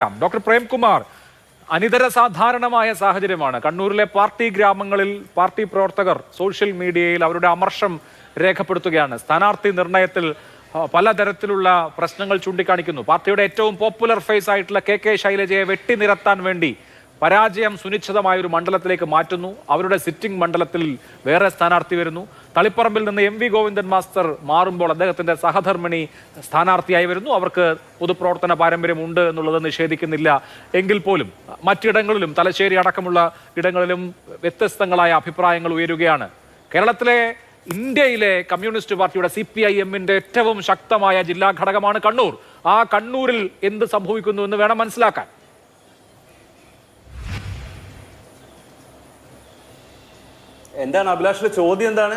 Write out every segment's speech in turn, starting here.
Doctor Premkumar, അനിതര സാധാരണമായ സാഹചര്യമാണ്. കണ്ണൂരിലെ പാർട്ടി ഗ്രാമങ്ങളിൽ പാർട്ടി പ്രവർത്തകർ സോഷ്യൽ മീഡിയയിൽ അവരുടെ അമർഷം രേഖപ്പെടുത്തുകയാണ്. സ്ഥാനാർത്ഥി നിർണയത്തിൽ പലതരത്തിലുള്ള പ്രശ്നങ്ങൾ ചൂണ്ടിക്കാണിക്കുന്നു. പാർട്ടിയുടെ ഏറ്റവും പോപ്പുലർ ഫേസ് ആയിട്ടുള്ള കെ ശൈലജയെ വെട്ടിനിരത്താൻ വേണ്ടി പരാജയം സുനിശ്ചിതമായ ഒരു മണ്ഡലത്തിലേക്ക് മാറ്റുന്നു. അവരുടെ സിറ്റിംഗ് മണ്ഡലത്തിൽ വേറെ സ്ഥാനാർത്ഥി വരുന്നു. തളിപ്പറമ്പിൽ നിന്ന് MV ഗോവിന്ദൻ മാസ്റ്റർ മാറുമ്പോൾ അദ്ദേഹത്തിന്റെ സഹധർമ്മിണി സ്ഥാനാർത്ഥിയായി വരുന്നു. അവർക്ക് പൊതുപ്രവർത്തന പാരമ്പര്യമുണ്ട് എന്നുള്ളത് നിഷേധിക്കുന്നില്ല. എങ്കിൽ പോലും മറ്റിടങ്ങളിലും തലശ്ശേരി അടക്കമുള്ള ഇടങ്ങളിലും വ്യത്യസ്തങ്ങളായ അഭിപ്രായങ്ങൾ ഉയരുകയാണ്. കേരളത്തിലെ ഇന്ത്യയിലെ കമ്മ്യൂണിസ്റ്റ് പാർട്ടിയുടെ CPIM-ന്റെ ഏറ്റവും ശക്തമായ ജില്ലാ ഘടകമാണ് കണ്ണൂർ. ആ കണ്ണൂരിൽ എന്ത് സംഭവിക്കുന്നു എന്ന് വേണം മനസ്സിലാക്കാൻ. എന്താണ് അഭിലാഷിന്റെ ചോദ്യം? എന്താണ്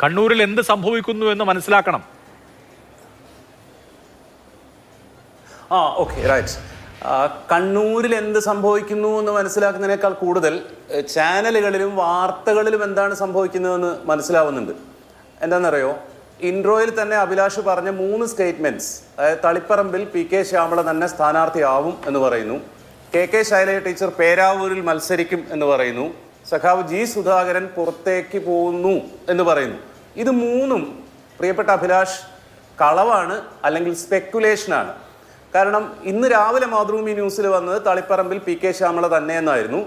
കണ്ണൂരിൽ എന്ത് സംഭവിക്കുന്നു എന്ന് മനസ്സിലാക്കണം. Okay, right. കണ്ണൂരിൽ എന്ത് സംഭവിക്കുന്നു എന്ന് മനസ്സിലാക്കുന്നതിനേക്കാൾ കൂടുതൽ ചാനലുകളിലും വാർത്തകളിലും എന്താണ് സംഭവിക്കുന്നതെന്ന് മനസ്സിലാവുന്നുണ്ട്. എന്താണെന്നറിയോ, ഇൻട്രോയിൽ തന്നെ അഭിലാഷ് പറഞ്ഞ 3 സ്റ്റേറ്റ്മെന്റ്സ്, അതായത് തളിപ്പറമ്പിൽ PK ശ്യാമള തന്നെ സ്ഥാനാർത്ഥിയാവും എന്ന് പറയുന്നു, KK ശൈലജ ടീച്ചർ പേരാവൂരിൽ മത്സരിക്കും എന്ന് പറയുന്നു, സഖാവ് G സുധാകരൻ പുറത്തേക്ക് പോകുന്നു എന്ന് പറയുന്നു. ഇത് 3ഉം പ്രിയപ്പെട്ട അഭിലാഷ് കളവാണ്, അല്ലെങ്കിൽ സ്പെക്കുലേഷനാണ്. കാരണം ഇന്ന് രാവിലെ മാതൃഭൂമി ന്യൂസിൽ വന്നത് തളിപ്പറമ്പിൽ PK ശ്യാമള തന്നെയെന്നായിരുന്നു.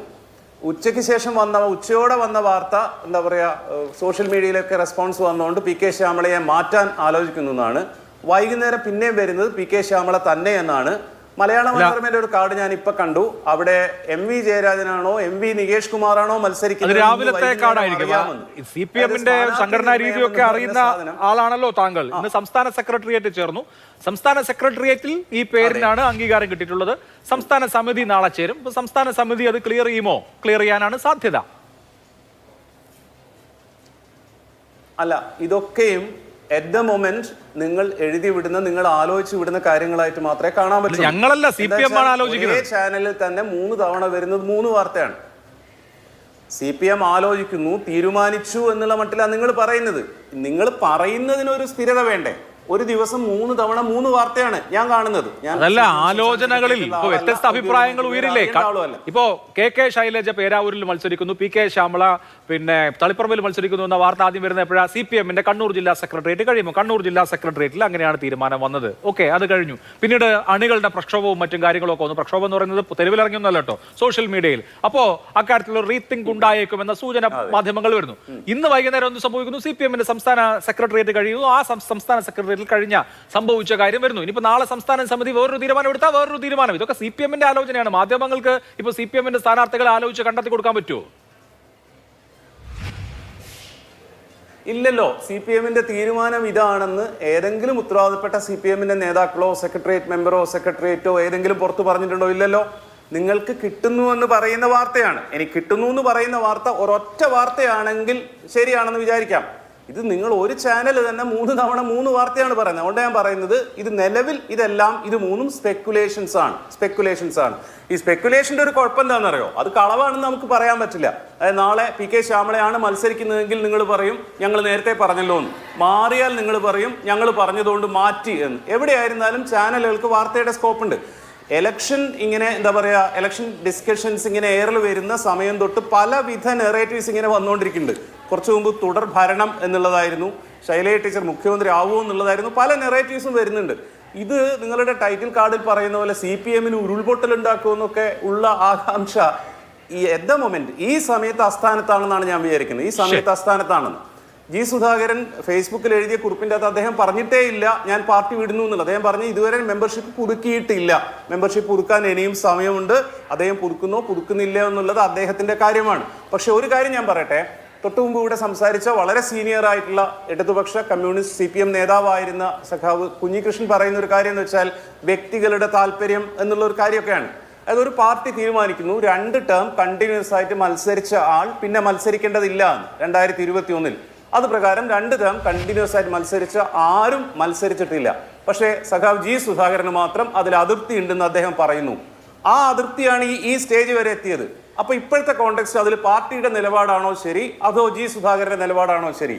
ഉച്ചയ്ക്ക് ശേഷം ഉച്ചയോടെ വന്ന വാർത്ത, എന്താ പറയുക, സോഷ്യൽ മീഡിയയിലൊക്കെ റെസ്പോൺസ് വന്നുകൊണ്ട് PK ശ്യാമളയെ മാറ്റാൻ ആലോചിക്കുന്നു എന്നാണ്. വൈകുന്നേരം പിന്നെയും വരുന്നത് PK ശ്യാമള തന്നെ എന്നാണ്. മലയാള മനോരമയുടെ ഒരു കാർഡ് ഞാൻ ഇപ്പൊ കണ്ടു. അവിടെ MV ജയരാജനാണോ MV നികേഷ് കുമാറാണോ മത്സരിക്കുന്നത്? രാവിലത്തെ കാർഡായിരിക്കും. CPM-ന്റെ സംഘടനാ രീതിയൊക്കെ അറിയുന്ന ആളാണല്ലോ താങ്കൾ. ഇന്ന് സംസ്ഥാന സെക്രട്ടേറിയറ്റ് ചേർന്നു. സംസ്ഥാന സെക്രട്ടേറിയറ്റിൽ ഈ പേരിനാണ് അംഗീകാരം കിട്ടിയിട്ടുള്ളത്. സംസ്ഥാന സമിതി നാളെ ചേരും. സംസ്ഥാന സമിതി അത് ക്ലിയർ ചെയ്യുമോ? ക്ലിയർ ചെയ്യാനാണ് സാധ്യത. അല്ല, ഇതൊക്കെയും അറ്റ് ദ മൊമെന്റ് നിങ്ങൾ എഴുതി വിടുന്ന, നിങ്ങൾ ആലോചിച്ച് വിടുന്ന കാര്യങ്ങളായിട്ട് മാത്രമേ കാണാൻ പറ്റൂ. ഞങ്ങളല്ല, CPM ആണ് ആലോചിക്കുന്നത്. ചാനലിൽ തന്നെ 3 തവണ വരുന്നത് 3 വാർത്തയാണ്. CPM ആലോചിക്കുന്നു, തീരുമാനിച്ചു എന്നുള്ള മട്ടിലാണ് നിങ്ങൾ പറയുന്നത്. നിങ്ങൾ പറയുന്നതിനൊരു സ്ഥിരത വേണ്ടേ? ഒരു ദിവസം 3 തവണ 3 വാർത്തയാണ് ഞാൻ കാണുന്നത്. അതല്ല, ആലോചനകളിൽ ഇപ്പൊ വ്യത്യസ്ത അഭിപ്രായങ്ങൾ ഉയരില്ലേ? ഇപ്പോ KK ശൈലജ പേരാവൂരിൽ മത്സരിക്കുന്നു, PK ശ്യാമള പിന്നെ തളിപ്പറമ്പിൽ മത്സരിക്കുന്നു എന്ന വാർത്ത ആദ്യം വരുന്ന എപ്പോഴാ? CPM-ന്റെ കണ്ണൂർ ജില്ലാ സെക്രട്ടേറിയറ്റ് കഴിയുമ്പോൾ കണ്ണൂർ ജില്ലാ സെക്രട്ടേറിയറ്റിൽ അങ്ങനെയാണ് തീരുമാനം വന്നത്. ഓക്കെ, അത് കഴിഞ്ഞു. പിന്നീട് അണികളുടെ പ്രക്ഷോഭവും മറ്റും കാര്യങ്ങളൊക്കെ വന്നു. പ്രക്ഷോഭം എന്ന് പറയുന്നത് തെരുവിലിറങ്ങിയൊന്നല്ല കേട്ടോ, സോഷ്യൽ മീഡിയയിൽ. അപ്പോ അക്കാര്യത്തിലുള്ള റീതിങ്ക് ഉണ്ടായേക്കും എന്ന സൂചന മാധ്യമങ്ങൾ വരുന്നു. ഇന്ന് വൈകുന്നേരം എന്ത് സംഭവിക്കുന്നു? CPM-ന്റെ സംസ്ഥാന സെക്രട്ടേറിയറ്റ് കഴിയുന്നു. ആ സംസ്ഥാന സെക്രട്ടേറിയറ്റ് കഴിഞ്ഞ സംഭവിച്ച കാര്യം വരുന്നു. ഇനിയിപ്പോ നാളെ സംസ്ഥാന സമിതി വേറൊരു തീരുമാനം എടുത്താൽ വേറൊരു തീരുമാനം. ഇതൊക്കെ CPM-ന്റെ ആലോചനയാണ്. മാധ്യമങ്ങൾക്ക് ഇപ്പൊ CPM-ന്റെ സ്ഥാനാർത്ഥികളെ ആലോചിച്ച് കണ്ടെത്തി കൊടുക്കാൻ പറ്റുമോ? ഇല്ലല്ലോ. CPM-ന്റെ തീരുമാനം ഇതാണെന്ന് ഏതെങ്കിലും ഉത്തരവാദപ്പെട്ട CPM-ന്റെ നേതാക്കളോ സെക്രട്ടേറിയറ്റ് മെമ്പറോ സെക്രട്ടേറിയറ്റോ ഏതെങ്കിലും പുറത്തു പറഞ്ഞിട്ടുണ്ടോ? ഇല്ലല്ലോ. നിങ്ങൾക്ക് കിട്ടുന്നു എന്ന് പറയുന്ന വാർത്തയാണ്. എനിക്ക് കിട്ടുന്നു എന്ന് പറയുന്ന വാർത്ത ഒരൊറ്റ വാർത്തയാണെങ്കിൽ ശരിയാണെന്ന് വിചാരിക്കാം. ഇത് നിങ്ങൾ ഒരു ചാനൽ തന്നെ 3 തവണ 3 വാർത്തയാണ് പറയുന്നത്. അതുകൊണ്ട് ഞാൻ പറയുന്നത്, ഇത് നിലവിൽ ഇത് 3ഉം സ്പെക്കുലേഷൻസ് ആണ്. ഈ സ്പെക്കുലേഷന്റെ ഒരു കുഴപ്പം എന്താണെന്നറിയോ? അത് കളവാണെന്ന് നമുക്ക് പറയാൻ പറ്റില്ല. അതായത് നാളെ PK ശ്യാമളയാണ് മത്സരിക്കുന്നതെങ്കിൽ നിങ്ങൾ പറയും ഞങ്ങൾ നേരത്തെ പറഞ്ഞല്ലോ എന്ന്. മാറിയാൽ നിങ്ങൾ പറയും ഞങ്ങൾ പറഞ്ഞതുകൊണ്ട് മാറ്റി എന്ന്. എവിടെയായിരുന്നാലും ചാനലുകൾക്ക് വാർത്തയുടെ സ്കോപ്പ് ഉണ്ട്. എലക്ഷൻ ഇങ്ങനെ, എന്താ പറയുക, എലക്ഷൻ ഡിസ്കഷൻസ് ഇങ്ങനെ എയറിൽ വരുന്ന സമയം തൊട്ട് പലവിധ നെറേറ്റീവ്സ് ഇങ്ങനെ വന്നുകൊണ്ടിരിക്കുന്നുണ്ട്. കുറച്ചു മുമ്പ് തുടർ ഭരണം എന്നുള്ളതായിരുന്നു, ശൈലജ ടീച്ചർ മുഖ്യമന്ത്രി ആവുമോ എന്നുള്ളതായിരുന്നു. പല നെറേറ്റീവ്സും വരുന്നുണ്ട്. ഇത് നിങ്ങളുടെ ടൈറ്റിൽ കാർഡിൽ പറയുന്ന പോലെ CPM-ന് ഉരുൾപൊട്ടൽ ഉണ്ടാക്കുമെന്നൊക്കെ ഉള്ള ആകാംക്ഷ ഈ അറ്റ് ദ മൊമെന്റ് ഈ സമയത്ത് അസ്ഥാനത്താണെന്നാണ് ഞാൻ വിചാരിക്കുന്നത്. ഈ സമയത്ത് അസ്ഥാനത്താണെന്ന് G സുധാകരൻ ഫേസ്ബുക്കിൽ എഴുതിയ കുറിപ്പിൻ്റെ അകത്ത് അദ്ദേഹം പറഞ്ഞിട്ടേ ഇല്ല ഞാൻ പാർട്ടി വിടുന്നു എന്നുള്ളത്. അദ്ദേഹം പറഞ്ഞു ഇതുവരെ മെമ്പർഷിപ്പ് പുതുക്കിയിട്ടില്ല, മെമ്പർഷിപ്പ് പുതുക്കാൻ ഇനിയും സമയമുണ്ട്. അദ്ദേഹം പുതുക്കുന്നോ പുതുക്കുന്നില്ല എന്നുള്ളത് അദ്ദേഹത്തിന്റെ കാര്യമാണ്. പക്ഷെ ഒരു കാര്യം ഞാൻ പറയട്ടെ, തൊട്ടു മുമ്പ് ഇവിടെ സംസാരിച്ച വളരെ സീനിയർ ആയിട്ടുള്ള ഇടതുപക്ഷ കമ്മ്യൂണിസ്റ്റ് CPM നേതാവായിരുന്ന സഖാവ് കുഞ്ഞികൃഷ്ണൻ പറയുന്ന ഒരു കാര്യം എന്ന് വെച്ചാൽ വ്യക്തികളുടെ താല്പര്യം എന്നുള്ള ഒരു കാര്യമൊക്കെയാണ്. അതായത് ഒരു പാർട്ടി തീരുമാനിക്കുന്നു 2 ടേം കണ്ടിന്യൂസ് ആയിട്ട് മത്സരിച്ച ആൾ പിന്നെ മത്സരിക്കേണ്ടതില്ല എന്ന് 2021. അത് പ്രകാരം 2 ടേം കണ്ടിന്യൂസ് ആയിട്ട് മത്സരിച്ച ആരും മത്സരിച്ചിട്ടില്ല. പക്ഷേ സഖാവ് G സുധാകരന് മാത്രം അതിൽ അതൃപ്തി ഉണ്ടെന്ന് അദ്ദേഹം പറയുന്നു. ആ അതൃപ്തിയാണ് ഈ സ്റ്റേജ് വരെ എത്തിയത്. അപ്പൊ ഇപ്പോഴത്തെ കോണ്ടെക്സ്റ്റ് അതിൽ പാർട്ടിയുടെ നിലപാടാണോ ശരി, അതോ G സുധാകരന്റെ നിലപാടാണോ ശരി?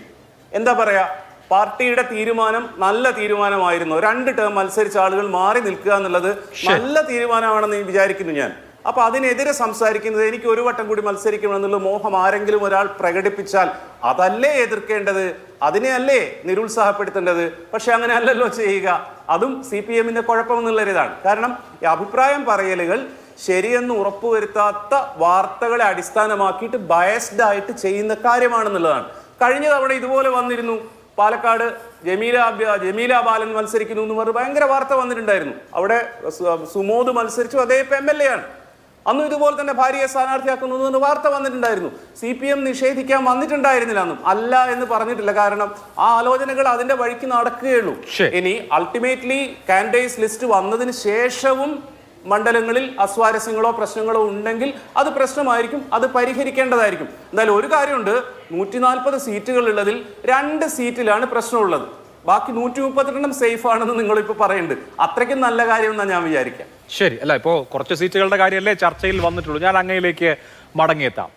എന്താ പറയാ, പാർട്ടിയുടെ തീരുമാനം നല്ല തീരുമാനമായിരുന്നു. 2 ടേം മത്സരിച്ച ആളുകൾ മാറി നിൽക്കുക എന്നുള്ളത് നല്ല തീരുമാനമാണെന്ന് വിചാരിക്കുന്നു ഞാൻ. അപ്പൊ അതിനെതിരെ സംസാരിക്കുന്നത് എനിക്ക് ഒരു വട്ടം കൂടി മത്സരിക്കണമെന്നുള്ള മോഹം ആരെങ്കിലും ഒരാൾ പ്രകടിപ്പിച്ചാൽ അതല്ലേ എതിർക്കേണ്ടത്, അതിനെയല്ലേ നിരുത്സാഹപ്പെടുത്തേണ്ടത്. പക്ഷെ അങ്ങനെ അല്ലല്ലോ ചെയ്യുക. അതും CPM-ന്റെ കുഴപ്പമെന്നുള്ളൊരിതാണ്. കാരണം ഈ അഭിപ്രായം പറയലുകൾ ശരിയെന്ന് ഉറപ്പുവരുത്താത്ത വാർത്തകളെ അടിസ്ഥാനമാക്കിയിട്ട് ബയസ്ഡ് ആയിട്ട് ചെയ്യുന്ന കാര്യമാണെന്നുള്ളതാണ്. കഴിഞ്ഞ തവണ ഇതുപോലെ വന്നിരുന്നു. പാലക്കാട് ജമീല ബാലൻ മത്സരിക്കുന്നു എന്ന് പറഞ്ഞ് ഭയങ്കര വാർത്ത വന്നിട്ടുണ്ടായിരുന്നു. അവിടെ സുമോദ് മത്സരിച്ചു, അദ്ദേഹം MLA ആണ്. അന്നും ഇതുപോലെ തന്നെ ഭാര്യയെ സ്ഥാനാർത്ഥിയാക്കുന്നു എന്ന് വാർത്ത വന്നിട്ടുണ്ടായിരുന്നു. CPM നിഷേധിക്കാൻ വന്നിട്ടുണ്ടായിരുന്നില്ല അന്നും. അല്ല എന്ന് പറഞ്ഞിട്ടില്ല. കാരണം ആ ആലോചനകൾ അതിന്റെ വഴിക്ക് നടക്കുകയുള്ളൂ. ഇനി അൾട്ടിമേറ്റ്ലി കാൻഡിഡേറ്റ്സ് ലിസ്റ്റ് വന്നതിന് ശേഷവും മണ്ഡലങ്ങളിൽ അസ്വാരസ്യങ്ങളോ പ്രശ്നങ്ങളോ ഉണ്ടെങ്കിൽ അത് പ്രശ്നമായിരിക്കും, അത് പരിഹരിക്കേണ്ടതായിരിക്കും. എന്തായാലും ഒരു കാര്യമുണ്ട്, 140 സീറ്റുകൾ ഉള്ളതിൽ 2 സീറ്റിലാണ് പ്രശ്നമുള്ളത്. ബാക്കി 132 സേഫ് ആണെന്ന് നിങ്ങളിപ്പോൾ പറയുന്നുണ്ട്. അത്രയ്ക്കും നല്ല കാര്യമെന്നാണ് ഞാൻ വിചാരിക്കാം. ശരി, അല്ല ഇപ്പോൾ കുറച്ച് സീറ്റുകളുടെ കാര്യമല്ലേ ചർച്ചയിൽ വന്നിട്ടുള്ളൂ. ഞാൻ അങ്ങയിലേക്ക് മടങ്ങിയെത്താം.